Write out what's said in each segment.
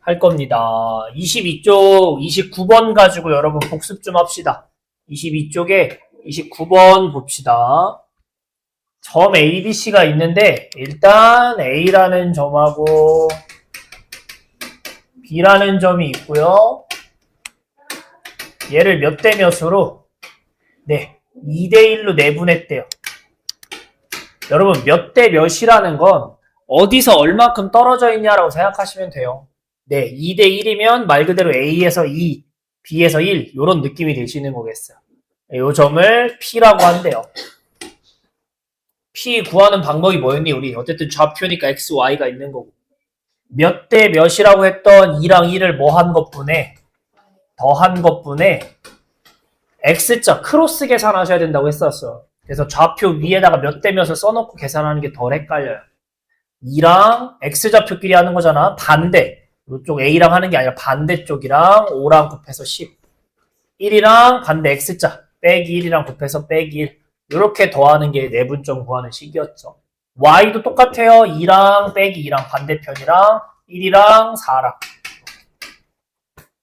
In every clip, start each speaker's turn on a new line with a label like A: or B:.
A: 할 겁니다. 22쪽 29번 가지고 여러분 복습 좀 합시다. 22쪽에 29번 봅시다. 점 A, B, C가 있는데 일단 A라는 점하고 B라는 점이 있고요. 얘를 몇 대 몇으로? 네, 2대 1로 내분했대요. 여러분 몇 대 몇이라는 건 어디서 얼마큼 떨어져 있냐라고 생각하시면 돼요. 네, 2대 1이면 말 그대로 A에서 2, B에서 1 이런 느낌이 되시는 거겠어요. 이 점을 P라고 한대요. P 구하는 방법이 뭐였니? 우리 어쨌든 좌표니까 X, Y가 있는 거고 몇 대 몇이라고 했던 2랑 1을 뭐 한 것분에 더한 것분에 X자 크로스 계산하셔야 된다고 했었어요. 그래서 좌표 위에다가 몇 대 몇을 써놓고 계산하는 게 덜 헷갈려요. 2랑 X좌표끼리 하는 거잖아. 반대. 이쪽 A랑 하는 게 아니라 반대쪽이랑 5랑 곱해서 10. 1이랑 반대 X자 빼기 1이랑 곱해서 빼기 1. 이렇게 더하는 게 내분점 구하는 식이었죠. Y도 똑같아요. 2랑 빼기 2랑 반대편이랑 1이랑 4랑.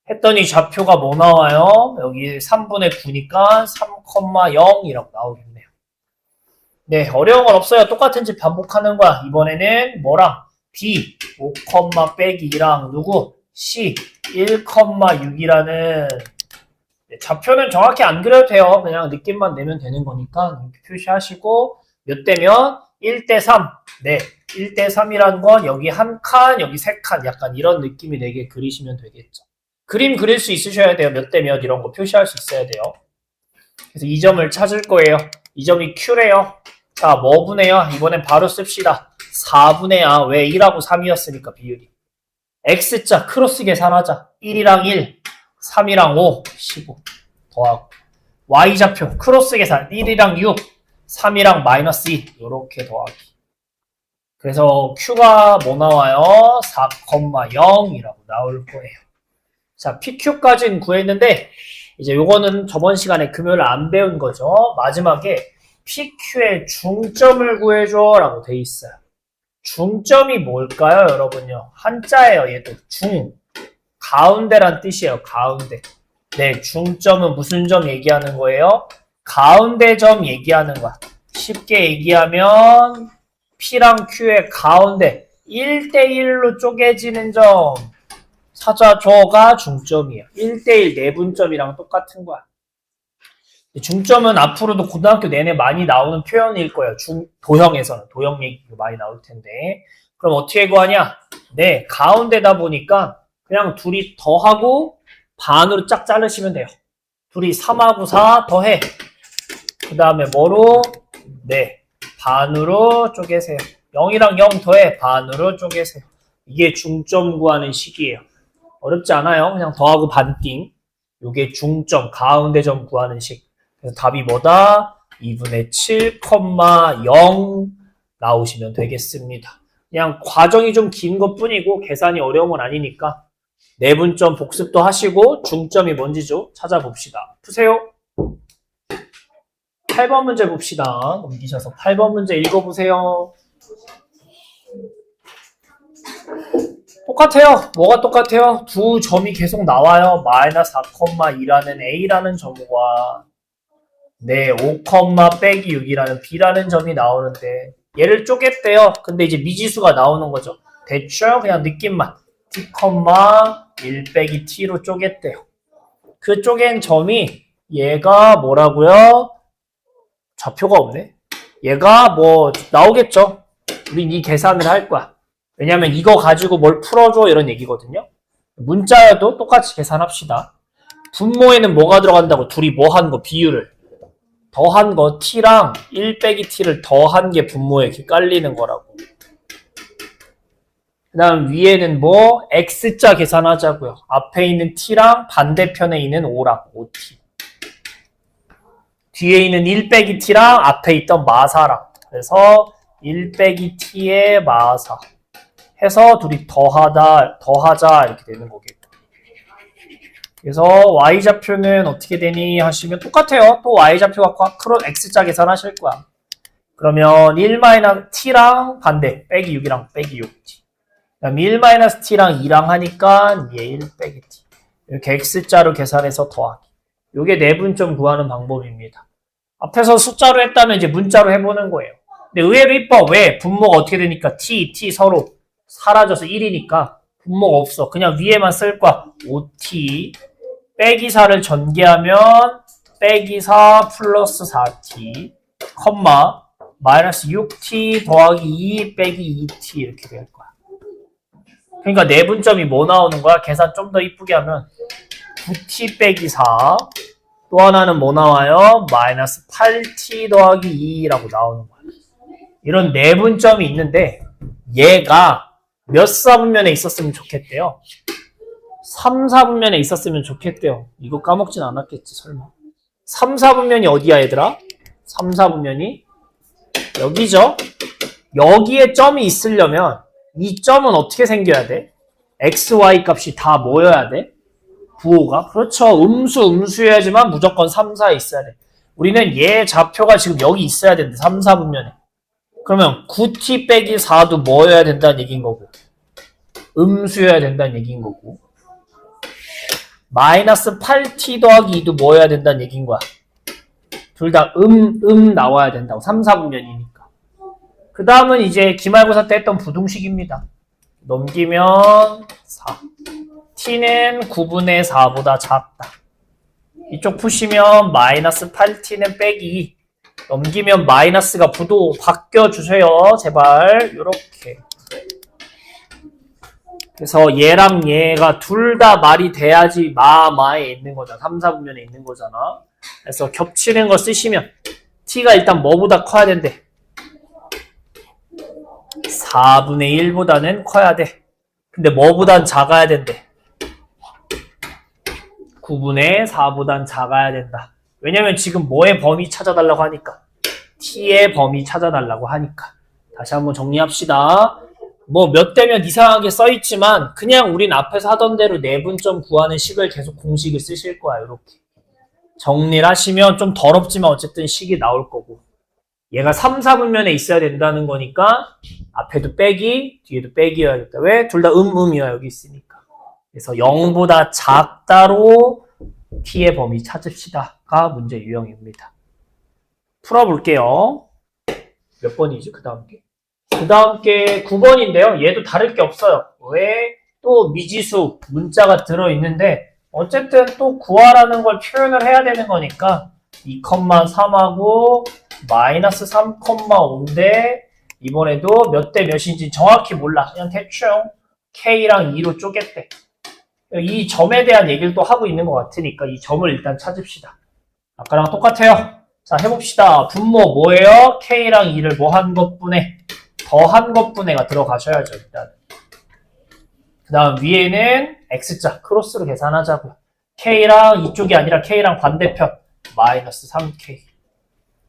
A: 했더니 좌표가 뭐 나와요? 여기 3분의 9니까 3,0이라고 나오겠네요. 네, 어려운 건 없어요. 똑같은 집 반복하는 거야. 이번에는 뭐랑? B 5, 빼기 2랑 누구? C 1,6이라는 좌표는 정확히 안 그려도 돼요. 그냥 느낌만 내면 되는 거니까 이렇게 표시하시고 몇 대면? 1대 3. 네, 1대 3이라는 건 여기 한 칸, 여기 세 칸 약간 이런 느낌이 내게 그리시면 되겠죠. 그림 그릴 수 있으셔야 돼요. 몇 대 몇 이런 거 표시할 수 있어야 돼요. 그래서 이 점을 찾을 거예요. 이 점이 Q래요. 자, 뭐 분해요? 이번엔 바로 씁시다. 4분의 왜 1하고 3이었으니까 비율이. X자 크로스 계산하자. 1이랑 1, 3이랑 5, 15 더하고 Y좌표 크로스 계산 1이랑 6, 3이랑 마이너스 2 이렇게 더하기. 그래서 Q가 뭐 나와요? 4,0이라고 나올 거예요. 자, PQ까지는 구했는데 이제 요거는 저번 시간에 금요일 안 배운 거죠. 마지막에 PQ의 중점을 구해줘 라고 돼 있어요. 중점이 뭘까요, 여러분요? 한자예요, 얘도. 중. 가운데란 뜻이에요, 가운데. 네, 중점은 무슨 점 얘기하는 거예요? 가운데 점 얘기하는 거야. 쉽게 얘기하면 P랑 Q의 가운데 1대1로 쪼개지는 점 찾아줘가 중점이에요. 1대1 내분점이랑 똑같은 거야. 중점은 앞으로도 고등학교 내내 많이 나오는 표현일 거예요. 도형에서는. 도형 얘기 많이 나올 텐데. 그럼 어떻게 구하냐? 네, 가운데다 보니까 그냥 둘이 더하고 반으로 쫙 자르시면 돼요. 둘이 3하고 4 더해. 그 다음에 뭐로? 네, 반으로 쪼개세요. 0이랑 0 더해. 반으로 쪼개세요. 이게 중점 구하는 식이에요. 어렵지 않아요. 그냥 더하고 반띵. 요게 중점, 가운데 점 구하는 식. 그래서 답이 뭐다? 2분의 7,0 나오시면 되겠습니다. 그냥 과정이 좀 긴 것 뿐이고 계산이 어려운 건 아니니까 내분점 복습도 하시고 중점이 뭔지죠? 찾아봅시다. 푸세요. 8번 문제 봅시다. 넘기셔서 8번 문제 읽어보세요. 똑같아요. 뭐가 똑같아요? 두 점이 계속 나와요. 마이너스 4,2라는 A라는 점과 네, 5, 빼기 6이라는 B라는 점이 나오는데 얘를 쪼갰대요. 근데 이제 미지수가 나오는 거죠. 대충 그냥 느낌만 T, 1 빼기 T로 쪼갰대요. 그 쪼갠 점이 얘가 뭐라고요? 좌표가 없네. 얘가 뭐 나오겠죠. 우린 이 계산을 할 거야. 왜냐면 이거 가지고 뭘 풀어줘 이런 얘기거든요. 문자여도 똑같이 계산합시다. 분모에는 뭐가 들어간다고? 둘이 뭐 한 거? 비율을. 더한 거 T랑 1 빼기 T를 더한 게 분모에 이렇게 깔리는 거라고. 그 다음 위에는 뭐? X자 계산하자고요. 앞에 있는 T랑 반대편에 있는 5랑 5T. 뒤에 있는 1 빼기 T랑 앞에 있던 마사랑. 그래서 1 빼기 T의 마사. 해서 둘이 더하자 이렇게 되는 거겠고. 그래서 Y좌표는 어떻게 되니 하시면 똑같아요. 또 Y좌표가 X자 계산하실 거야. 그러면 1 T랑 반대 빼기 6이랑 빼기 6T. 그다음 1-t랑 2랑 하니까 얘 1 빼기 t. 이렇게 x자로 계산해서 더하기. 이게 내분점 구하는 방법입니다. 앞에서 숫자로 했다면 이제 문자로 해보는 거예요. 근데 의외로 이뻐. 왜? 분모가 어떻게 되니까 t 서로 사라져서 1이니까 분모가 없어. 그냥 위에만 쓸 거야. 5t 빼기 4를 전개하면 빼기 4 플러스 4t 컴마 마이너스 6t 더하기 2 빼기 2t 이렇게 될 거야. 그러니까 내분점이 뭐 나오는 거야? 계산 좀 더 이쁘게 하면 9t 빼기 4 또 하나는 뭐 나와요? 마이너스 8t 더하기 2라고 나오는 거야. 이런 내분점이 있는데 얘가 몇 사분면에 있었으면 좋겠대요? 3, 4분면에 있었으면 좋겠대요. 이거 까먹진 않았겠지 설마. 3, 4분면이 어디야 얘들아? 3, 4분면이 여기죠? 여기에 점이 있으려면 이 점은 어떻게 생겨야 돼? x, y 값이 다 모여야 돼? 부호가? 그렇죠. 음수여야지만 무조건 3, 4에 있어야 돼. 우리는 얘 좌표가 지금 여기 있어야 되는데 3, 4분면에. 그러면 9t 빼기 4도 뭐여야 된다는 얘기인 거고 음수여야 된다는 얘기인 거고 마이너스 8t 더하기 2도 뭐여야 된다는 얘기인 거야. 둘 다 나와야 된다고. 3, 4분면이니까. 그 다음은 이제 기말고사 때 했던 부등식입니다. 넘기면 4. t는 9분의 4보다 작다. 이쪽 푸시면 마이너스 8t는 빼기 2. 넘기면 마이너스가 부도 바뀌어주세요. 제발. 요렇게. 그래서 얘랑 얘가 둘 다 말이 돼야지 마에 있는 거잖아. 3, 4분면에 있는 거잖아. 그래서 겹치는 거 쓰시면 t가 일단 뭐보다 커야 된대? 4분의 1보다는 커야 돼. 근데 뭐보단 작아야 된대? 9분의 4보단 작아야 된다. 왜냐면 지금 뭐의 범위 찾아달라고 하니까. t의 범위 찾아달라고 하니까. 다시 한번 정리합시다. 뭐 몇 대면 이상하게 써있지만 그냥 우린 앞에서 하던 대로 내분점 구하는 식을 계속 공식을 쓰실 거야. 이렇게. 정리를 하시면 좀 더럽지만 어쨌든 식이 나올 거고. 얘가 3, 4분면에 있어야 된다는 거니까 앞에도 빼기, 뒤에도 빼기여야겠다. 왜? 둘 다 음이야 여기 있으니까. 그래서 0보다 작다로 t의 범위 찾읍시다가 문제 유형입니다. 풀어볼게요. 몇 번이지? 그 다음 게? 그 다음 게 9번인데요. 얘도 다를 게 없어요. 왜? 또 미지수 문자가 들어있는데 어쨌든 또 구하라는 걸 표현을 해야 되는 거니까 2,3하고 마이너스 3,5인데 이번에도 몇 대 몇인지 정확히 몰라. 그냥 대충 K랑 2로 쪼갰대. 이 점에 대한 얘기를 또 하고 있는 것 같으니까 이 점을 일단 찾읍시다. 아까랑 똑같아요. 자, 해봅시다. 분모 뭐예요? K랑 2를 뭐 한 것분에 더한 것분에가 들어가셔야죠. 일단. 그 다음 위에는 X자 크로스로 계산하자고요. K랑 이쪽이 아니라 K랑 반대편 마이너스 3K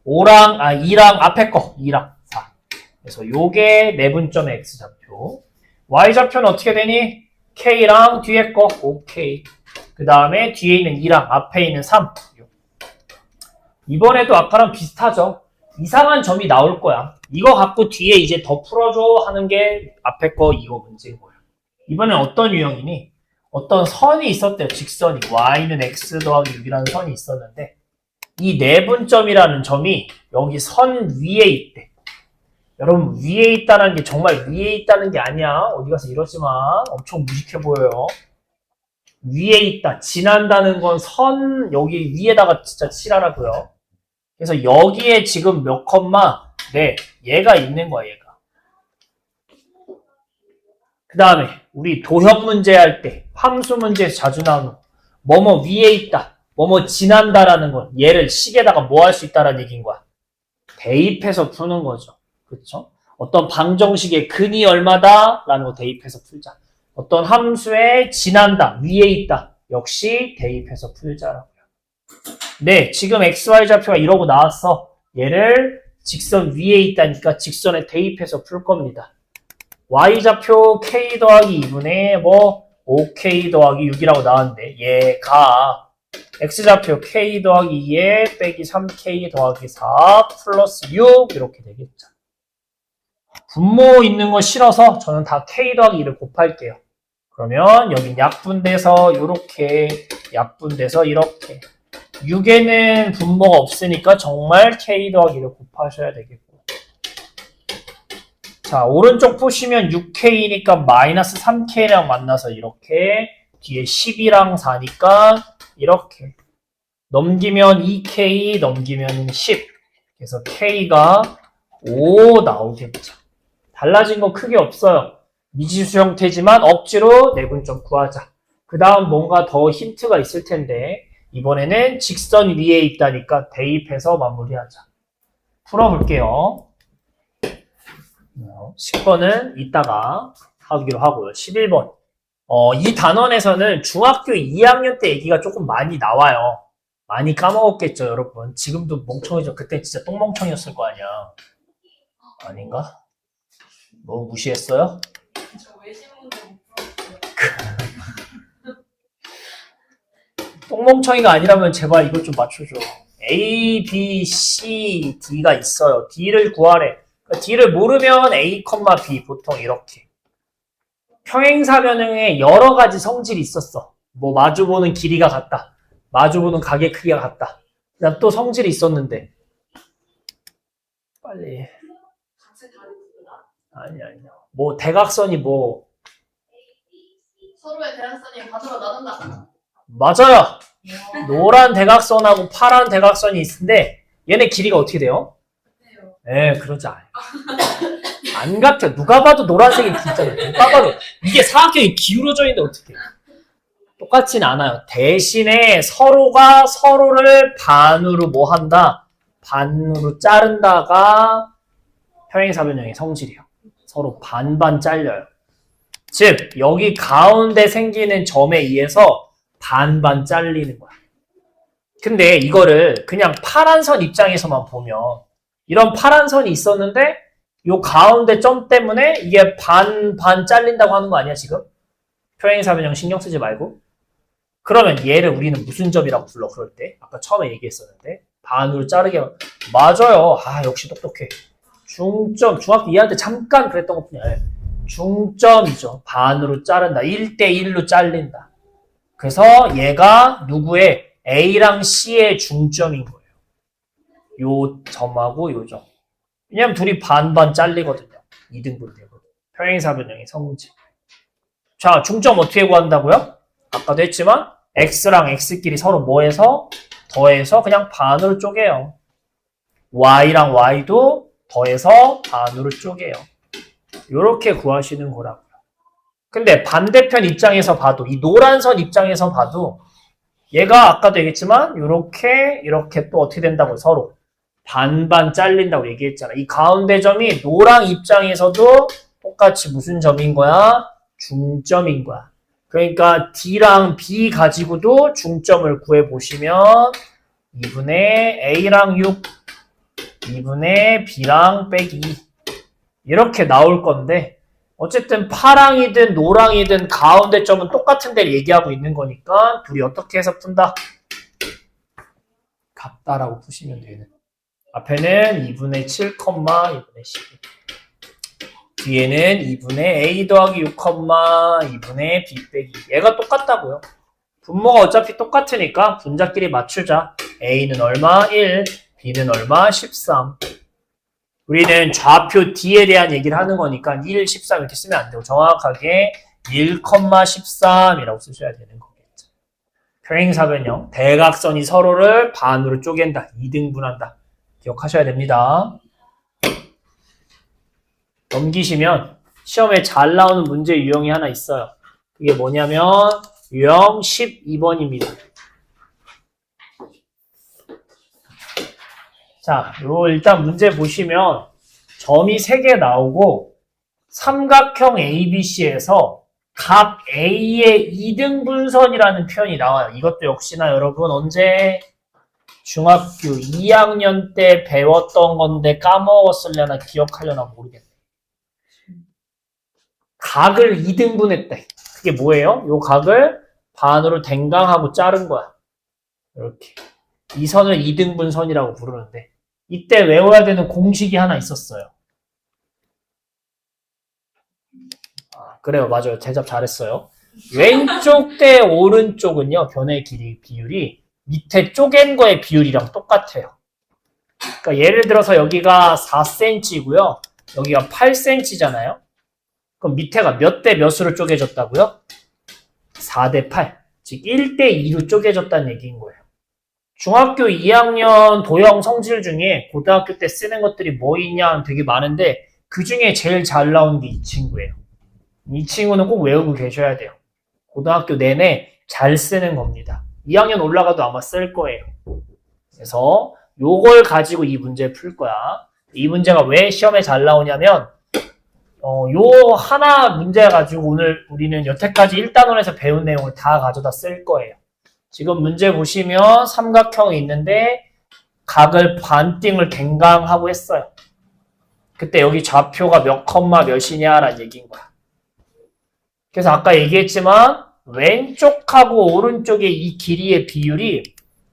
A: 2랑 앞에 거 2랑 4. 그래서 요게 내분점의 X좌표. Y좌표는 어떻게 되니? K랑 뒤에 거 5K 그 다음에 뒤에 있는 2랑 앞에 있는 3. 이번에도 아까랑 비슷하죠. 이상한 점이 나올 거야. 이거 갖고 뒤에 이제 더 풀어줘 하는 게 앞에 거 이거 문제인 거야. 이번엔 어떤 유형이니? 어떤 선이 있었대요. 직선이. y는 x 더하기 6이라는 선이 있었는데 이 내분점이라는 점이 여기 선 위에 있대. 여러분 위에 있다는 게 정말 위에 있다는 게 아니야. 어디 가서 이러지만 엄청 무식해 보여요. 위에 있다. 지난다는 건 선 여기 위에다가 진짜 칠하라고요. 그래서 여기에 지금 몇 컴마 네 얘가 있는 거야. 얘가. 그 다음에 우리 도형 문제 할 때 함수 문제에서 자주 나오는 뭐뭐 위에 있다. 뭐뭐 지난다라는 건 얘를 식에다가 뭐 할 수 있다라는 얘기인 거야. 대입해서 푸는 거죠. 그렇죠? 어떤 방정식의 근이 얼마다? 라는 거 대입해서 풀자. 어떤 함수에 지난다, 위에 있다. 역시 대입해서 풀자라고요. 네, 지금 XY 좌표가 이러고 나왔어. 얘를 직선 위에 있다니까 직선에 대입해서 풀 겁니다. Y좌표 K 더하기 2분의 5K 더하기 6이라고 나왔는데 얘가 X좌표 K 더하기 2에 빼기 3K 더하기 4 플러스 6 이렇게 되겠죠. 분모 있는 거 싫어서 저는 다 k 더하기 2를 곱할게요. 그러면 여기 약분돼서 요렇게, 약분돼서 이렇게. 6에는 분모가 없으니까 정말 k 더하기 2를 곱하셔야 되겠고. 자, 오른쪽 보시면 6k니까 마이너스 3k랑 만나서 이렇게, 뒤에 10이랑 4니까 이렇게. 넘기면 2k, 넘기면 10. 그래서 k가 5 나오겠죠. 달라진 거 크게 없어요. 미지수 형태지만 억지로 내분점 구하자. 그 다음 뭔가 더 힌트가 있을 텐데 이번에는 직선 위에 있다니까 대입해서 마무리하자. 풀어볼게요. 10번은 이따가 하기로 하고요. 11번. 이 단원에서는 중학교 2학년 때 얘기가 조금 많이 나와요. 많이 까먹었겠죠, 여러분. 지금도 멍청이죠. 그때 진짜 똥멍청이었을 거 아니야. 아닌가? 뭐 무시했어요?
B: 저 외신 문제 못 풀었어요.
A: 똥멍청이가 아니라면 제발 이것 좀 맞춰줘. A, B, C, D가 있어요. D를 구하래. 그러니까 D를 모르면 A, B 보통 이렇게. 평행사변형에 여러 가지 성질이 있었어. 뭐 마주보는 길이가 같다. 마주보는 가게 크기가 같다. 그다음 또 성질이 있었는데. 빨리.
B: 각색 다르구나.
A: 아니야. 뭐 대각선이 뭐
B: 서로의 대각선이 반으로 나눈다.
A: 맞아요. 노란 대각선하고 파란 대각선이 있는데 얘네 길이가 어떻게 돼요?
B: 네요.
A: 그러지 않아요. 안 같아. 누가 봐도 노란색이 있잖아요. 누가 봐도 이게 사각형이 기울어져 있는데 어떻게? 똑같진 않아요. 대신에 서로가 서로를 반으로 뭐 한다? 반으로 자른다가 평행사변형의 성질이에요. 서로 반반 잘려요. 즉 여기 가운데 생기는 점에 의해서 반반 잘리는 거야. 근데 이거를 그냥 파란 선 입장에서만 보면 이런 파란 선이 있었는데 요 가운데 점 때문에 이게 반반 잘린다고 하는 거 아니야 지금? 평행사변형 신경 쓰지 말고. 그러면 얘를 우리는 무슨 점이라고 불러 그럴 때? 아까 처음에 얘기했었는데 반으로 자르게. 맞아요. 역시 똑똑해. 중점, 중학교 2학년 때 잠깐 그랬던 것 뿐이야. 중점이죠. 반으로 자른다. 1대1로 잘린다. 그래서 얘가 누구의 A랑 C의 중점인 거예요. 요 점하고 요 점. 왜냐면 둘이 반반 잘리거든요. 2등분 되거든요. 평행사변형의 성질. 자, 중점 어떻게 구한다고요? 아까도 했지만 X랑 X끼리 서로 뭐해서? 더해서 그냥 반으로 쪼개요. Y랑 Y도 더해서 반으로 쪼개요. 요렇게 구하시는 거라고요. 근데 반대편 입장에서 봐도 이 노란 선 입장에서 봐도 얘가 아까도 얘기했지만 요렇게 이렇게 또 어떻게 된다고요? 서로 반반 잘린다고 얘기했잖아. 이 가운데 점이 노랑 입장에서도 똑같이 무슨 점인 거야? 중점인 거야. 그러니까 D랑 B 가지고도 중점을 구해보시면 2분의 A랑 6, 2분의 B랑 빼기 2 이렇게 나올 건데 어쨌든 파랑이든 노랑이든 가운데 점은 똑같은 데를 얘기하고 있는 거니까 둘이 어떻게 해서 푼다? 같다라고 푸시면 되는. 앞에는 2분의 7, 2분의 12. 뒤에는 2분의 A 더하기 6, 2분의 B 빼기. 얘가 똑같다고요. 분모가 어차피 똑같으니까 분자끼리 맞추자. A는 얼마? 1, B는 얼마? 13. 우리는 좌표 D에 대한 얘기를 하는 거니까 1, 13 이렇게 쓰면 안 되고 정확하게 1, 13이라고 쓰셔야 되는 거겠죠. 평행사변형, 대각선이 서로를 반으로 쪼갠다. 2등분한다. 기억하셔야 됩니다. 넘기시면 시험에 잘 나오는 문제 유형이 하나 있어요. 그게 뭐냐면 유형 12번입니다. 자, 요 일단 문제 보시면 점이 3개 나오고 삼각형 ABC에서 각 A의 2등분선이라는 표현이 나와요. 이것도 역시나 여러분 언제 중학교 2학년 때 배웠던 건데 까먹었으려나 기억하려나 모르겠네. 각을 2등분했대. 그게 뭐예요? 요 각을 반으로 댕강하고 자른 거야. 이렇게. 이 선을 2등분선이라고 부르는데 이때 외워야 되는 공식이 하나 있었어요. 그래요. 맞아요. 대답 잘했어요. 왼쪽 대 오른쪽은요. 변의 길이 비율이 밑에 쪼갠 거의 비율이랑 똑같아요. 그러니까 예를 들어서 여기가 4cm고요. 여기가 8cm잖아요. 그럼 밑에가 몇 대 몇으로 쪼개졌다고요? 4대 8. 즉 1대 2로 쪼개졌다는 얘기인 거예요. 중학교 2학년 도형 성질 중에 고등학교 때 쓰는 것들이 뭐 있냐 되게 많은데 그 중에 제일 잘 나온 게 이 친구예요. 이 친구는 꼭 외우고 계셔야 돼요. 고등학교 내내 잘 쓰는 겁니다. 2학년 올라가도 아마 쓸 거예요. 그래서 요걸 가지고 이 문제 풀 거야. 이 문제가 왜 시험에 잘 나오냐면 요 하나 문제 가지고 오늘 우리는 여태까지 1단원에서 배운 내용을 다 가져다 쓸 거예요. 지금 문제 보시면 삼각형이 있는데 각을 반띵을 갱강하고 했어요. 그때 여기 좌표가 몇 컴마 몇이냐라는 얘기인 거야. 그래서 아까 얘기했지만 왼쪽하고 오른쪽의 이 길이의 비율이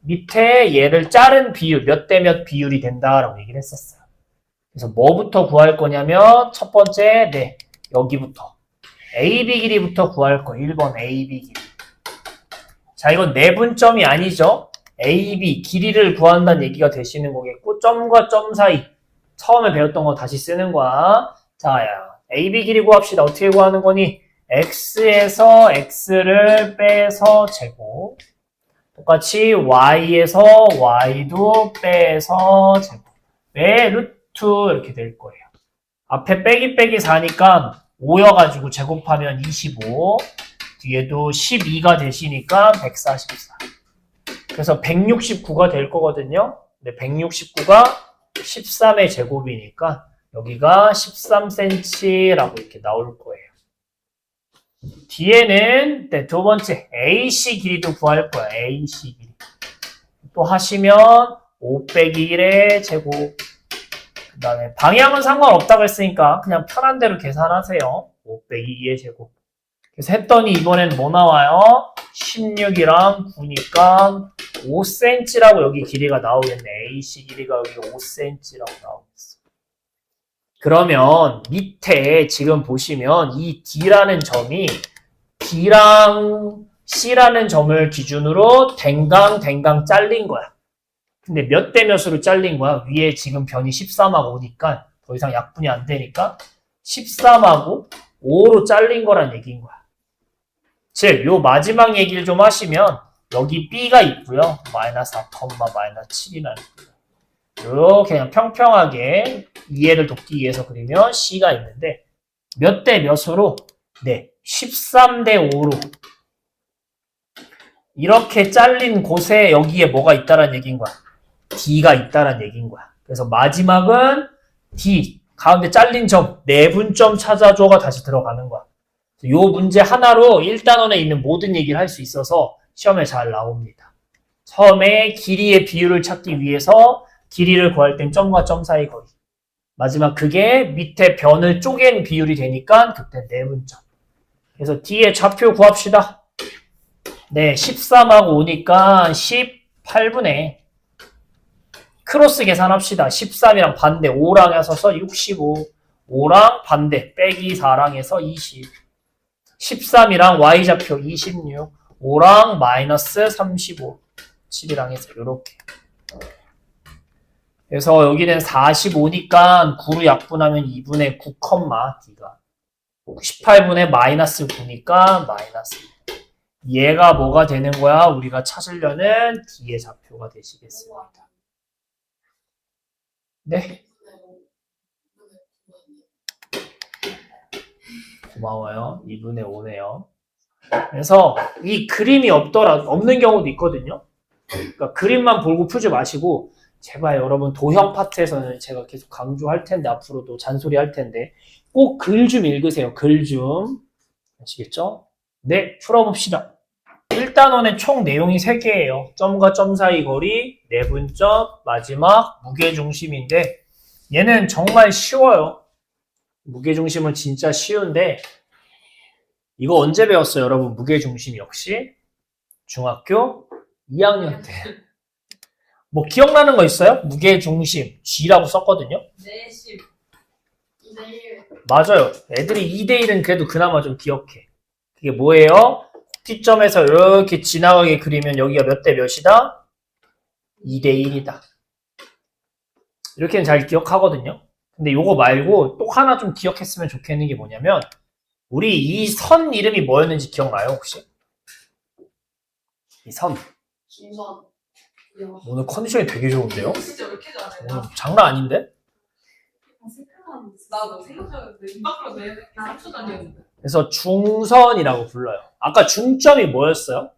A: 밑에 얘를 자른 비율, 몇 대 몇 비율이 된다라고 얘기를 했었어요. 그래서 뭐부터 구할 거냐면 첫 번째, 여기부터 AB 길이부터 구할 거. 1번 AB 길이. 자, 이건 내분점이 아니죠. AB 길이를 구한다는 얘기가 되시는 거겠고 점과 점 사이 처음에 배웠던 거 다시 쓰는 거야. 자, AB 길이 구합시다. 어떻게 구하는 거니? X에서 X를 빼서 제곱. 똑같이 Y에서 Y도 빼서 제곱. 왜 루트 이렇게 될 거예요. 앞에 빼기 4니까 5여가지고 제곱하면 25. 뒤에도 12가 되시니까 144. 그래서 169가 될 거거든요. 근데 169가 13의 제곱이니까 여기가 13cm라고 이렇게 나올 거예요. 뒤에는 두 번째 AC 길이도 구할 거야. AC 길이. 또 하시면 5 빼기 1의 제곱. 그 다음에 방향은 상관없다고 했으니까 그냥 편한 대로 계산하세요. 5 빼기 2의 제곱. 그래서 했더니 이번엔 뭐 나와요? 16이랑 9니까 5cm라고 여기 길이가 나오겠네. AC 길이가 여기 5cm라고 나오겠어. 그러면 밑에 지금 보시면 이 D라는 점이 D랑 C라는 점을 기준으로 댕강 잘린 거야. 근데 몇 대 몇으로 잘린 거야? 위에 지금 변이 13하고 오니까 더 이상 약분이 안 되니까 13하고 5로 잘린 거란 얘기인 거야. 즉, 요 마지막 얘기를 좀 하시면 여기 B가 있고요. 마이너스 4, 마이너스 7이라는 거예요. 요렇게 그냥 평평하게 이해를 돕기 위해서 그리면 C가 있는데 몇 대 몇으로? 13대 5로 이렇게 잘린 곳에 여기에 뭐가 있다는 얘기인 거야? D가 있다는 얘기인 거야. 그래서 마지막은 D, 가운데 잘린 점, 내분점 찾아줘가 다시 들어가는 거야. 이 문제 하나로 1단원에 있는 모든 얘기를 할 수 있어서 시험에 잘 나옵니다. 처음에 길이의 비율을 찾기 위해서 길이를 구할 땐 점과 점 사이 거리. 마지막 그게 밑에 변을 쪼갠 비율이 되니까 그때 내분점. 그래서 D의 좌표 구합시다. 13하고 오니까 18분의 크로스 계산합시다. 13이랑 반대 5랑 해서 65. 5랑 반대 빼기 4랑 해서 20. 13이랑 Y좌표 26. 5랑 마이너스 35. 7이랑 해서 이렇게. 그래서 여기는 45니까 9로 약분하면 2분의 9, D가. 18분의 마이너스 9니까 마이너스 2. 얘가 뭐가 되는 거야? 우리가 찾으려는 D의 좌표가 되시겠습니다. 네. 고마워요. 2분의 5네요. 그래서 이 그림이 없는 경우도 있거든요. 그러니까 그림만 보고 풀지 마시고 제발 여러분 도형 파트에서는 제가 계속 강조할 텐데 앞으로도 잔소리 할 텐데 꼭 글 좀 읽으세요. 글 좀. 아시겠죠? 네, 풀어봅시다. 1단원의 총 내용이 3개예요. 점과 점 사이 거리, 내분점, 마지막 무게중심인데 얘는 정말 쉬워요. 무게중심은 진짜 쉬운데 이거 언제 배웠어요, 여러분? 무게중심 역시 중학교 2학년 때. 뭐 기억나는 거 있어요? 무게중심 G라고 썼거든요.
B: 네, 10. 2대1.
A: 맞아요. 애들이 2대1은 그래도 그나마 좀 기억해. 그게 뭐예요? 꼭지점에서 이렇게 지나가게 그리면 여기가 몇 대 몇이다? 2대1이다. 이렇게는 잘 기억하거든요. 근데 요거 말고 또 하나 좀 기억했으면 좋겠는 게 뭐냐면 우리 이 선 이름이 뭐였는지 기억나요 혹시? 이 선.
B: 중선.
A: 오늘 컨디션이 되게 좋은데요?
B: 진짜 왜 이렇게 잘해?
A: 오늘 장난 아닌데?
B: 나도 생각하는데 입 밖으로 내 3초 다녔는데.
A: 그래서 중선이라고 불러요. 아까 중점이 뭐였어요?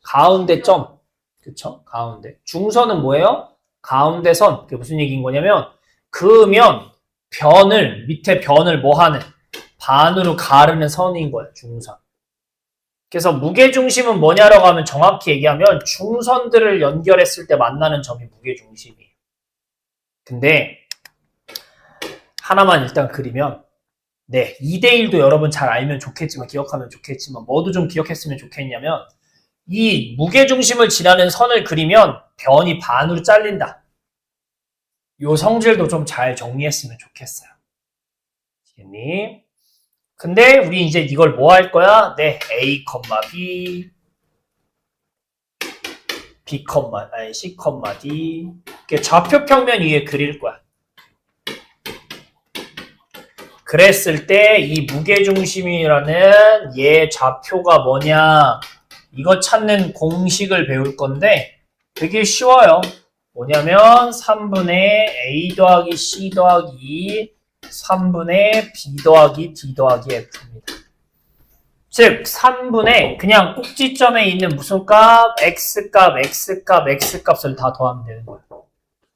A: 가운데 점. 그쵸? 가운데. 중선은 뭐예요? 가운데 선. 그게 무슨 얘기인 거냐면 그으면 변을 밑에 변을 뭐 하는 반으로 가르는 선인 거예요. 중선. 그래서 무게중심은 뭐냐라고 하면 정확히 얘기하면 중선들을 연결했을 때 만나는 점이 무게중심이에요. 근데 하나만 일단 그리면 네, 2대1도 여러분 잘 알면 좋겠지만 기억하면 좋겠지만 뭐도 좀 기억했으면 좋겠냐면 이 무게중심을 지나는 선을 그리면 변이 반으로 잘린다. 요 성질도 좀 잘 정리했으면 좋겠어요. 아시겠니? 근데 우리 이제 이걸 뭐 할 거야? 네, A, B, B, C, D 이렇게 좌표 평면 위에 그릴 거야. 그랬을 때 이 무게중심이라는 얘 좌표가 뭐냐 이거 찾는 공식을 배울 건데 되게 쉬워요. 뭐냐면 3분의 A 더하기 C 더하기 3분의 B 더하기 D 더하기 F입니다. 즉 3분의 그냥 꼭지점에 있는 무슨 값? X값, X값, X값을 다 더하면 되는 거예요.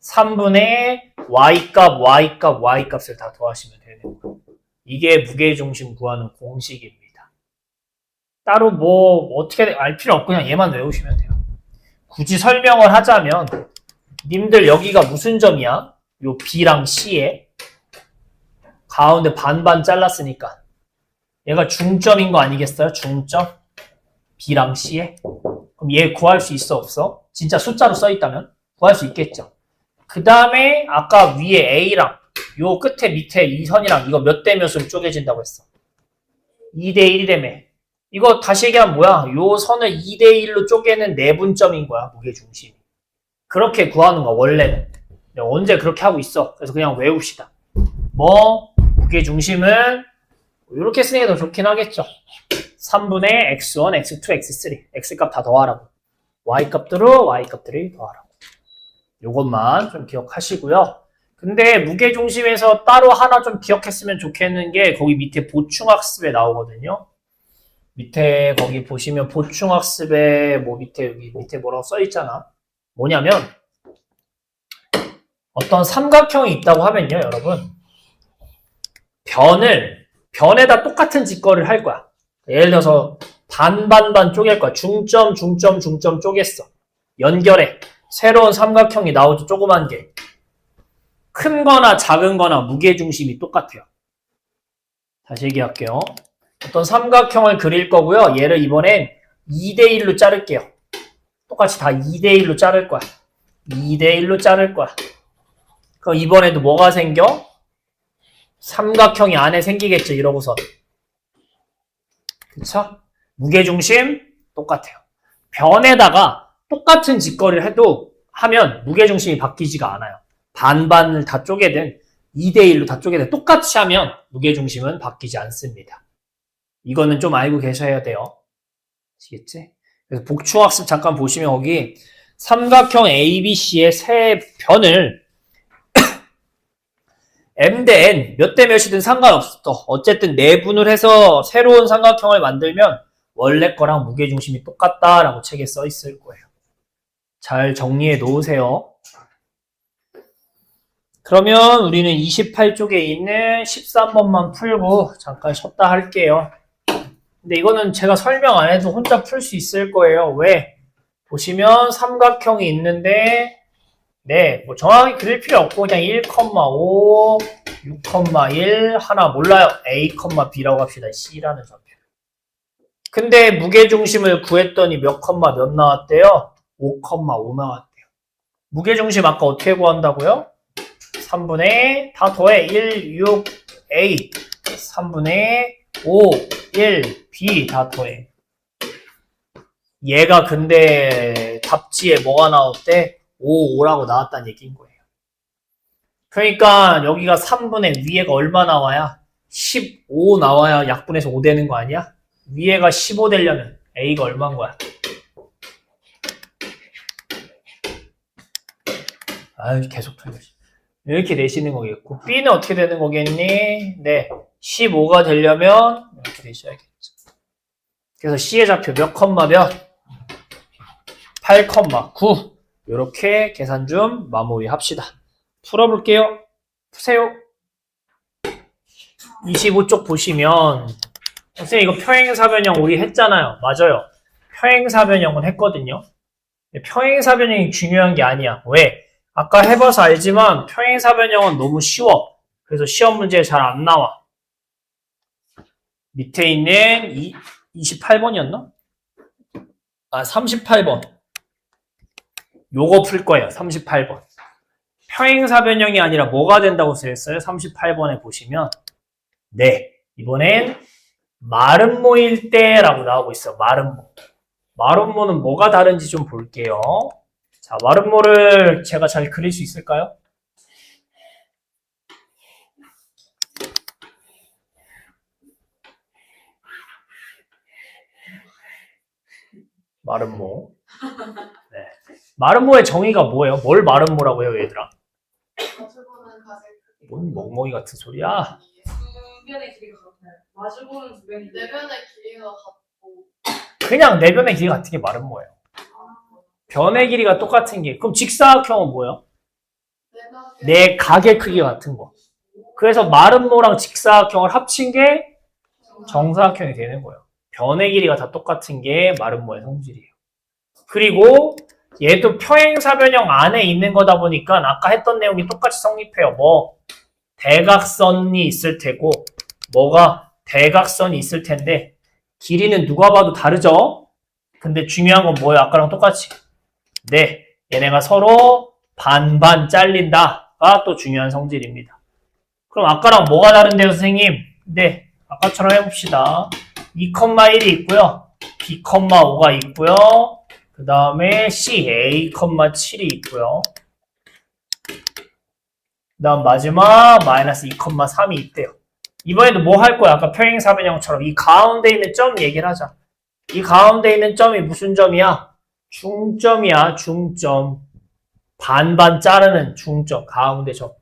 A: 3분의 Y값, Y값, Y값을 다 더하시면 되는 거예요. 이게 무게중심 구하는 공식입니다. 따로 뭐 어떻게 알 필요 없고 그냥 얘만 외우시면 돼요. 굳이 설명을 하자면 님들 여기가 무슨 점이야? 요 B랑 C에 가운데 반반 잘랐으니까 얘가 중점인 거 아니겠어요? 중점 B랑 C에 그럼 얘 구할 수 있어 없어? 진짜 숫자로 써있다면 구할 수 있겠죠. 그 다음에 아까 위에 A랑 요 끝에 밑에 이 선이랑 이거 몇 대 몇으로 쪼개진다고 했어? 2대1이라며. 이거 다시 얘기하면 뭐야? 요 선을 2대1로 쪼개는 내분점인 거야, 무게중심이. 그렇게 구하는 거야, 원래는. 언제 그렇게 하고 있어. 그래서 그냥 외웁시다. 뭐, 무게중심은 이렇게 쓰는 게 더 좋긴 하겠죠. 3분의 x1, x2, x3. x값 다 더하라고. y값들로 y값들이 더하라고. 요것만 좀 기억하시고요. 근데 무게중심에서 따로 하나 좀 기억했으면 좋겠는 게 거기 밑에 보충학습에 나오거든요. 밑에 거기 보시면 보충학습에 뭐 밑에 여기 밑에 뭐라고 써있잖아. 뭐냐면 어떤 삼각형이 있다고 하면요, 여러분. 변에다 똑같은 짓거리를 할 거야. 예를 들어서 반반반 쪼갤 거야. 중점 쪼갰어. 연결해. 새로운 삼각형이 나오죠, 조그만 게. 큰 거나 작은 거나 무게중심이 똑같아요. 다시 얘기할게요. 어떤 삼각형을 그릴 거고요. 얘를 이번엔 2대1로 자를게요. 똑같이 다 2대1로 자를 거야. 2대1로 자를 거야. 그럼 이번에도 뭐가 생겨? 삼각형이 안에 생기겠죠, 이러고서. 그쵸? 무게중심 똑같아요. 변에다가 똑같은 짓거리를 하면 무게중심이 바뀌지가 않아요. 반반을 다 쪼개든 2대1로 다 쪼개든 똑같이 하면 무게중심은 바뀌지 않습니다. 이거는 좀 알고 계셔야 돼요. 아시겠지? 그래서 복충학습 잠깐 보시면 거기 삼각형 ABC의 세 변을 M 대 N 몇 대 몇이든 상관없어. 어쨌든 내분을 해서 새로운 삼각형을 만들면 원래 거랑 무게중심이 똑같다라고 책에 써 있을 거예요. 잘 정리해 놓으세요. 그러면 우리는 28쪽에 있는 13번만 풀고 잠깐 쉬었다 할게요. 근데 이거는 제가 설명 안 해도 혼자 풀 수 있을 거예요. 왜? 보시면 삼각형이 있는데 네, 뭐 정확히 그릴 필요 없고 그냥 1,5, 6,1 하나 몰라요. A, B라고 합시다. C라는 좌표. 근데 무게중심을 구했더니 몇 나왔대요? 5,5 나왔대요. 무게중심 아까 어떻게 구한다고요? 3분의 다 더해 1, 6, A 3분의 5, 1, B 다 더해. 얘가 근데 답지에 뭐가 나왔대? 5, 5라고 나왔다는 얘기인 거예요. 그러니까 여기가 3분의 위에가 얼마 나와야? 15 나와야 약분해서 5 되는 거 아니야? 위에가 15 되려면 A가 얼마인 거야? 아유, 계속 틀려. 이렇게 내시는 거겠고. B는 어떻게 되는 거겠니? 네. 15가 되려면 이렇게 내셔야겠죠. 그래서 C의 좌표 몇 컴마 몇? 8,9. 이렇게 계산 좀 마무리합시다. 풀어볼게요. 푸세요. 25쪽 보시면 선생님 이거 평행사변형 우리 했잖아요. 맞아요. 평행사변형은 했거든요. 평행사변형이 중요한 게 아니야. 왜? 아까 해봐서 알지만 평행사변형은 너무 쉬워. 그래서 시험 문제에 잘 안 나와. 밑에 있는 28번이었나? 아, 38번. 요거 풀 거예요. 38번. 평행사변형이 아니라 뭐가 된다고 쓰였어요? 38번에 보시면 네, 이번엔 마름모일 때라고 나오고 있어. 마름모. 마름모는 뭐가 다른지 좀 볼게요. 자, 마름모를 제가 잘 그릴 수 있을까요? 마름모. 네. 마름모의 정의가 뭐예요? 뭘 마름모라고 해요, 얘들아? 뭔 멍멍이 같은 소리야?
B: 두 변의 길이가 같아요. 마주보는 두 변의 길이.
C: 네 변의 길이가 같고
A: 그냥 네 변의 길이 같은 게 마름모예요. 변의 길이가 똑같은 게. 그럼 직사각형은 뭐예요? 네 각의 크기 같은 거. 그래서 마름모랑 직사각형을 합친 게 정사각형이 되는 거예요. 변의 길이가 다 똑같은 게 마름모의 성질이에요. 그리고 얘도 평행사변형 안에 있는 거다 보니까 아까 했던 내용이 똑같이 성립해요. 뭐 대각선이 있을 테고 뭐가 대각선이 있을 텐데 길이는 누가 봐도 다르죠? 근데 중요한 건 뭐예요? 아까랑 똑같이. 네, 얘네가 서로 반반 잘린다가 또 중요한 성질입니다. 그럼 아까랑 뭐가 다른데요, 선생님? 네, 아까처럼 해봅시다. 2,1이 있고요. B,5가 있고요. 그 다음에 C, A,7이 있고요. 그 다음 마지막 마이너스 2,3이 있대요. 이번에도 뭐 할 거야? 아까 평행사변형처럼 이 가운데 있는 점 얘기를 하자. 이 가운데 있는 점이 무슨 점이야? 중점이야, 중점. 반반 자르는 중점, 가운데 점.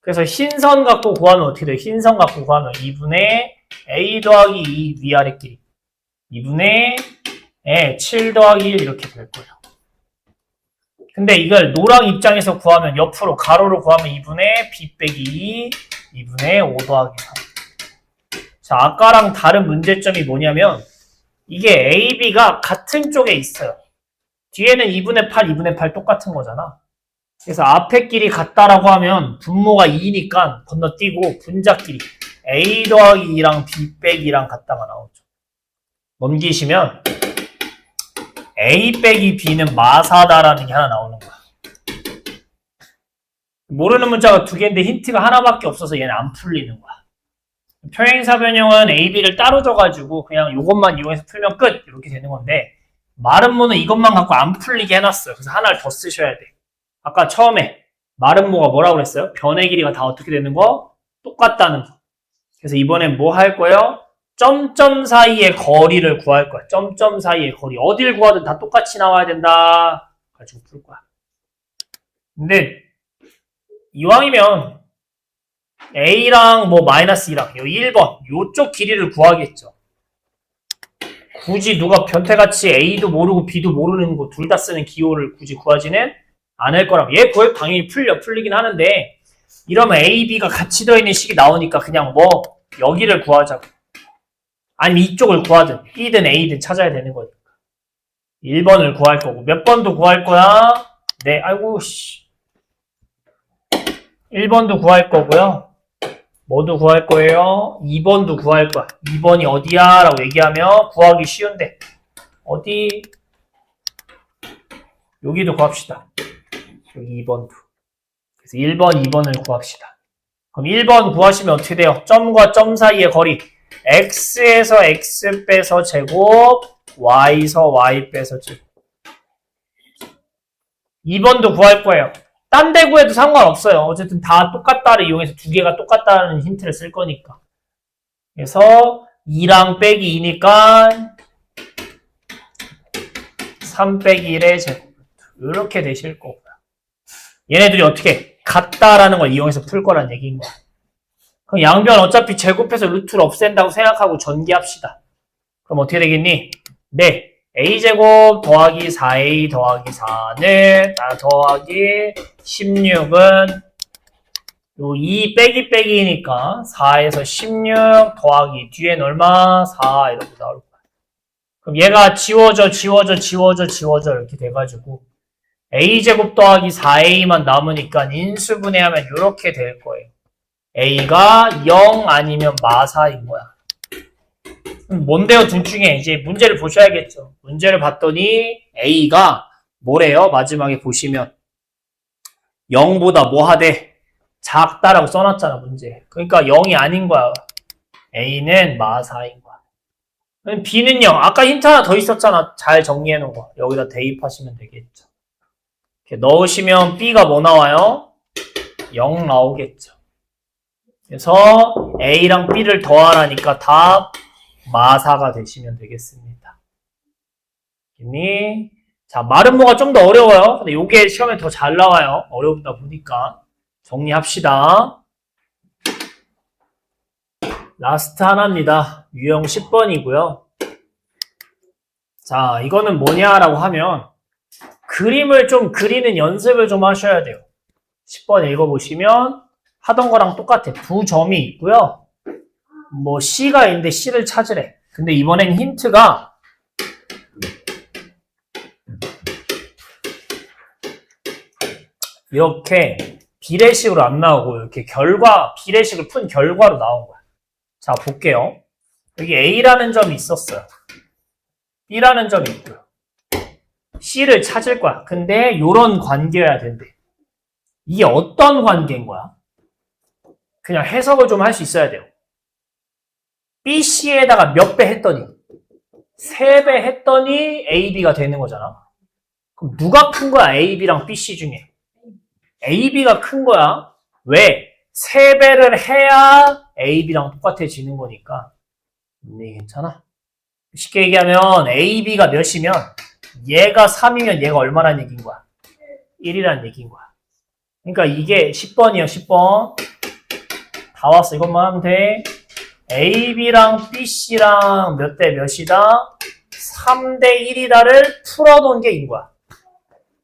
A: 그래서 흰선 갖고 구하면 어떻게 돼요? 흰선 갖고 구하면 2분의 A 더하기 2 위아래 길이. 2분의 7 더하기 1 이렇게 될 거예요. 근데 이걸 노랑 입장에서 구하면 옆으로 가로로 구하면 2분의 B 빼기 2, 2분의 5 더하기 3. 자, 아까랑 다른 문제점이 뭐냐면 이게 A, B가 같은 쪽에 있어요. 뒤에는 2분의 8, 2분의 8 똑같은 거잖아. 그래서 앞에 길이 같다라고 하면 분모가 2니까 건너뛰고 분자끼리 A 더하기 2랑 B 빼기 2랑 같다가 나오죠. 넘기시면 A 빼기 B는 마사다라는 게 하나 나오는 거야. 모르는 문자가 두 개인데 힌트가 하나밖에 없어서 얘는 안 풀리는 거야. 평행사변형은 A, B를 따로 줘가지고 그냥 이것만 이용해서 풀면 끝! 이렇게 되는 건데 마름모는 이것만 갖고 안 풀리게 해놨어요. 그래서 하나를 더 쓰셔야 돼. 아까 처음에 마름모가 뭐라고 그랬어요? 변의 길이가 다 어떻게 되는 거? 똑같다는 거. 그래서 이번엔 뭐 할 거예요? 점점 사이의 거리를 구할 거야. 점점 사이의 거리. 어딜 구하든 다 똑같이 나와야 된다. 가지고 풀 거야. 근데 이왕이면 A랑 뭐 마이너스 2랑 요 1번 요쪽 길이를 구하겠죠. 굳이 누가 변태같이 A도 모르고 B도 모르는 거 둘 다 쓰는 기호를 굳이 구하지는 않을 거라고. 얘 구해 당연히 풀리긴 하는데 이러면 A, B가 같이 들어있는 식이 나오니까 그냥 뭐 여기를 구하자고. 아니면 이쪽을 구하든 B든 A든 찾아야 되는 거니까. 1번을 구할 거고 몇 번도 구할 거야? 네, 아이고 씨. 1번도 구할 거고요. 뭐도 구할 거예요? 2번도 구할 거야. 2번이 어디야? 라고 얘기하면 구하기 쉬운데 어디? 여기도 구합시다. 여기 2번도. 그래서 1번, 2번을 구합시다. 그럼 1번 구하시면 어떻게 돼요? 점과 점 사이의 거리. x에서 x 빼서 제곱, y에서 y 빼서 제곱. 2번도 구할 거예요. 딴 데 구해도 상관없어요. 어쨌든 다 똑같다를 이용해서 두 개가 똑같다는 힌트를 쓸 거니까. 그래서 2랑 빼기 2니까 3 빼기 1의 제곱. 이렇게 되실 거고요. 얘네들이 어떻게 같다라는 걸 이용해서 풀 거란 얘기인 거야. 그럼 양변 어차피 제곱해서 루트를 없앤다고 생각하고 전개합시다. 그럼 어떻게 되겠니? 네. a제곱 더하기 4a 더하기 4는 더하기 16은 요 2 빼기 빼기니까 4에서 16 더하기 뒤엔 얼마? 4 이렇게 나올 거야. 그럼 얘가 지워져 이렇게 돼가지고 a제곱 더하기 4a만 남으니까 인수분해하면 이렇게 될 거예요. a가 0 아니면 마사인 거야. 뭔데요? 둘 중에 이제 문제를 보셔야겠죠. 문제를 봤더니 a가 뭐래요? 마지막에 보시면 0보다 뭐 하대? 작다라고 써놨잖아, 문제. 그러니까 0이 아닌 거야. a는 마사인 거야. 그럼 b는요. 아까 힌트 하나 더 있었잖아. 잘 정리해 놓은 거. 여기다 대입하시면 되겠죠. 이렇게 넣으시면 b가 뭐 나와요? 0 나오겠죠. 그래서 a랑 b를 더하라니까 답 마사가 되시면 되겠습니다. 자, 마름모가 좀 더 어려워요. 근데 요게 시험에 더 잘 나와요. 어렵다 보니까. 정리합시다. 라스트 하나입니다. 유형 10번이고요. 자, 이거는 뭐냐라고 하면 그림을 좀 그리는 연습을 좀 하셔야 돼요. 10번 읽어보시면 하던 거랑 똑같아. 두 점이 있고요. 뭐 C가 있는데 C를 찾으래. 근데 이번엔 힌트가 이렇게 비례식으로 안 나오고 이렇게 비례식을 푼 결과로 나온 거야. 자, 볼게요. 여기 A라는 점이 있었어요. B라는 점이 있고요. C를 찾을 거야. 근데 이런 관계여야 된대. 이게 어떤 관계인 거야? 그냥 해석을 좀 할 수 있어야 돼요. BC에다가 몇 배 했더니 3배 했더니 AB가 되는 거잖아. 그럼 누가 큰 거야? AB랑 BC 중에. AB가 큰 거야. 왜? 3배를 해야 AB랑 똑같아지는 거니까. 네, 괜찮아. 쉽게 얘기하면 AB가 몇이면 얘가 3이면 얘가 얼마란 얘기인 거야? 1이란 얘기인 거야. 그러니까 이게 10번이에요. 10번. 다 왔어. 이것만 하면 돼. AB랑 BC랑 몇 대 몇이다? 3대 1이다를 풀어놓은 게 인 거야.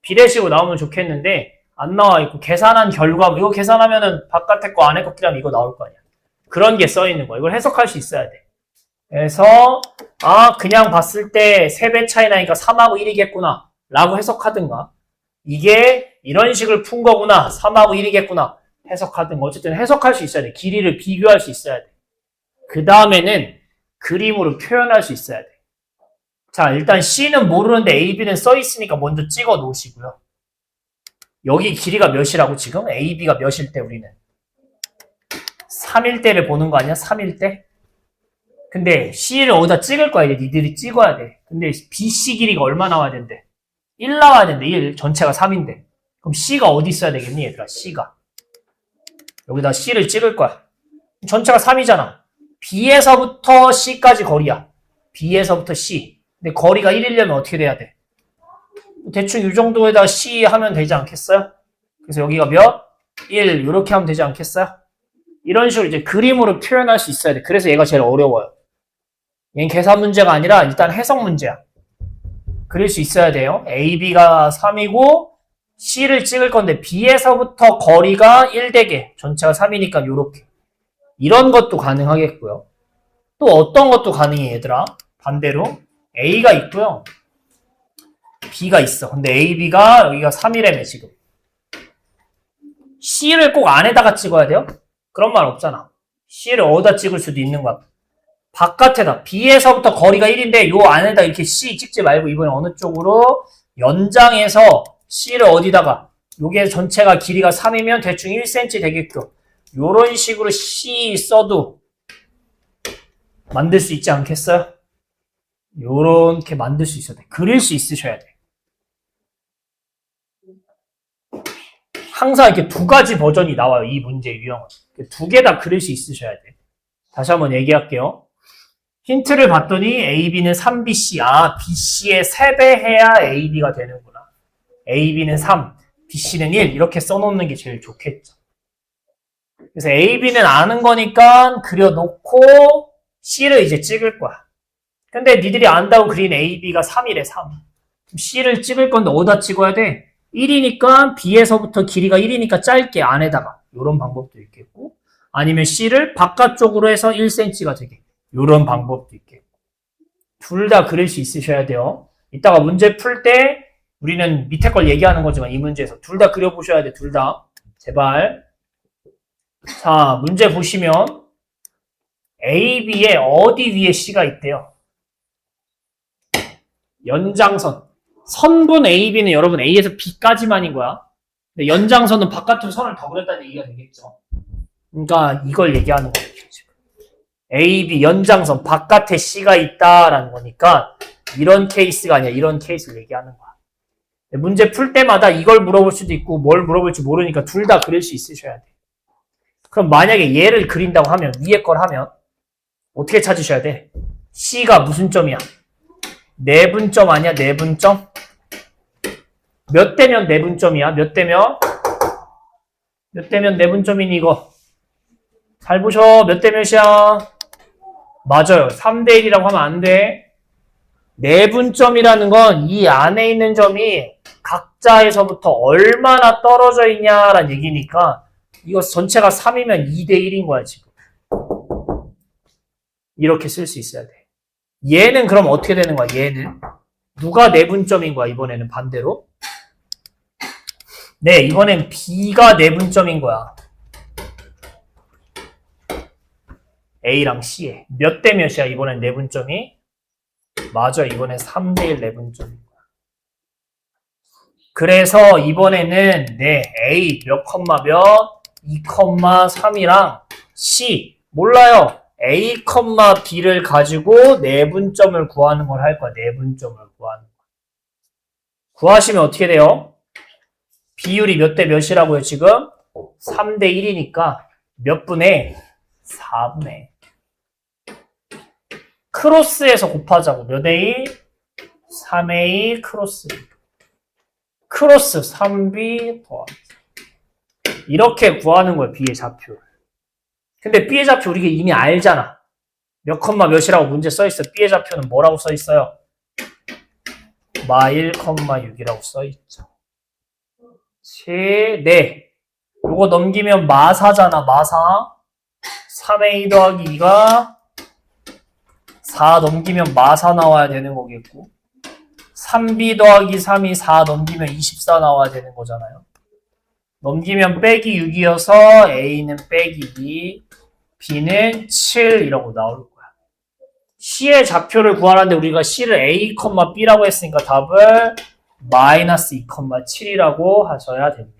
A: 비례식으로 나오면 좋겠는데 안 나와 있고 계산한 결과 이거 계산하면은 바깥에 거 안에 거 끼라면 이거 나올 거 아니야. 그런 게 써 있는 거야. 이걸 해석할 수 있어야 돼. 그래서 그냥 봤을 때 3배 차이 나니까 3하고 1이겠구나 라고 해석하든가 이게 이런 식을 푼 거구나 3하고 1이겠구나 해석하든가 어쨌든 해석할 수 있어야 돼. 길이를 비교할 수 있어야 돼. 그 다음에는 그림으로 표현할 수 있어야 돼. 자, 일단 C는 모르는데 A, B는 써 있으니까 먼저 찍어 놓으시고요. 여기 길이가 몇이라고 지금? A, B가 몇일 때 우리는? 3일 때를 보는 거 아니야? 3일 때? 근데 C를 어디다 찍을 거야. 이제 니들이 찍어야 돼. 근데 BC 길이가 얼마 나와야 된대? 1 나와야 된대. 1. 전체가 3인데. 그럼 C가 어디 있어야 되겠니, 얘들아? C가. 여기다 C를 찍을 거야. 전체가 3이잖아. B에서부터 C까지 거리야. B에서부터 C. 근데 거리가 1이려면 어떻게 돼야 돼? 대충 이 정도에다 C 하면 되지 않겠어요? 그래서 여기가 몇? 1. 이렇게 하면 되지 않겠어요? 이런 식으로 이제 그림으로 표현할 수 있어야 돼. 그래서 얘가 제일 어려워요. 얘는 계산 문제가 아니라 일단 해석 문제야. 그릴 수 있어야 돼요. A, B가 3이고 C를 찍을 건데 B에서부터 거리가 1대개. 전체가 3이니까 요렇게. 이런 것도 가능하겠고요. 또 어떤 것도 가능해, 얘들아. 반대로 A가 있고요. B가 있어. 근데 A, B가 여기가 3이라며 지금. C를 꼭 안에다가 찍어야 돼요? 그런 말 없잖아. C를 어디다 찍을 수도 있는 거야. 바깥에다. B에서부터 거리가 1인데 요 안에다 이렇게 C 찍지 말고 이번에 어느 쪽으로 연장해서 C를 어디다가 요게 전체가 길이가 3이면 대충 1cm 되겠고 요런 식으로 C 써도 만들 수 있지 않겠어요? 요렇게 만들 수 있어야 돼. 그릴 수 있으셔야 돼. 항상 이렇게 두 가지 버전이 나와요. 이 문제 유형은. 두 개 다 그릴 수 있으셔야 돼. 다시 한번 얘기할게요. 힌트를 봤더니 AB는 3BC. 아, BC의 3배 해야 AB가 되는구나. AB는 3, BC는 1. 이렇게 써놓는 게 제일 좋겠죠. 그래서 AB는 아는 거니까 그려놓고 C를 이제 찍을 거야. 근데 니들이 안다고 그린 AB가 3이래, 3. C를 찍을 건데 어디다 찍어야 돼? 1이니까 B에서부터 길이가 1이니까 짧게 안에다가 이런 방법도 있겠고, 아니면 C를 바깥쪽으로 해서 1cm가 되게 이런 방법도 있겠고, 둘 다 그릴 수 있으셔야 돼요. 이따가 문제 풀 때 우리는 밑에 걸 얘기하는 거지만 이 문제에서 둘 다 그려보셔야 돼. 둘 다 제발. 자, 문제 보시면 AB에 어디 위에 C가 있대요? 연장선. 선분 AB는 여러분 A에서 B까지만인 거야. 근데 연장선은 바깥으로 선을 더 그렸다는 얘기가 되겠죠. 그러니까 이걸 얘기하는 거예요. 지금. AB 연장선 바깥에 C가 있다라는 거니까 이런 케이스가 아니라 이런 케이스를 얘기하는 거야. 문제 풀 때마다 이걸 물어볼 수도 있고 뭘 물어볼지 모르니까 둘 다 그릴 수 있으셔야 돼. 그럼 만약에 얘를 그린다고 하면, 위에 걸 하면 어떻게 찾으셔야 돼? C가 무슨 점이야? 내분점 아니야? 내분점? 몇 대면 내분점이야? 몇 대면? 몇 대면 내분점이니 이거? 잘 보셔. 몇 대 몇이야? 맞아요. 3대 1이라고 하면 안 돼. 내분점이라는 건 이 안에 있는 점이 각자에서부터 얼마나 떨어져 있냐라는 얘기니까 이거 전체가 3이면 2대 1인 거야, 지금. 이렇게 쓸 수 있어야 돼. 얘는 그럼 어떻게 되는 거야, 얘는? 누가 내분점인 거야, 이번에는 반대로? 네, 이번엔 B가 내분점인 거야. A랑 C에. 몇 대 몇이야, 이번엔 내분점이? 맞아, 이번엔 3대1 내분점인 거야. 그래서 이번에는 네, A 몇 컴마 몇, 2 컴마 3이랑 C 몰라요. A 컴마 B를 가지고 내분점을 구하는 걸 할 거야. 내분점을 구하는 거. 구하시면 어떻게 돼요? 비율이 몇 대 몇이라고요, 지금? 3대 1이니까 몇 분의? 4분의. 크로스에서 곱하자고. 몇 A? 3A 크로스. 크로스 3B 더하기. 이렇게 구하는 거예요, B의 좌표를. 근데 B의 좌표 우리가 이미 알잖아. 몇 컴마 몇이라고 문제 써있어. B의 좌표는 뭐라고 써있어요? 마 1, 6이라고 써있죠. 네. 요거 넘기면 마4잖아, 마4. 3A 더하기 2가 4 넘기면 마4 나와야 되는 거겠고, 3B 더하기 3이 4 넘기면 24 나와야 되는 거잖아요. 넘기면 빼기 6이어서 A는 빼기 2, B는 7 이라고 나올 거야. C의 좌표를 구하는데 우리가 C를 A, B라고 했으니까 답을 마이너스 2,7이라고 하셔야 됩니다.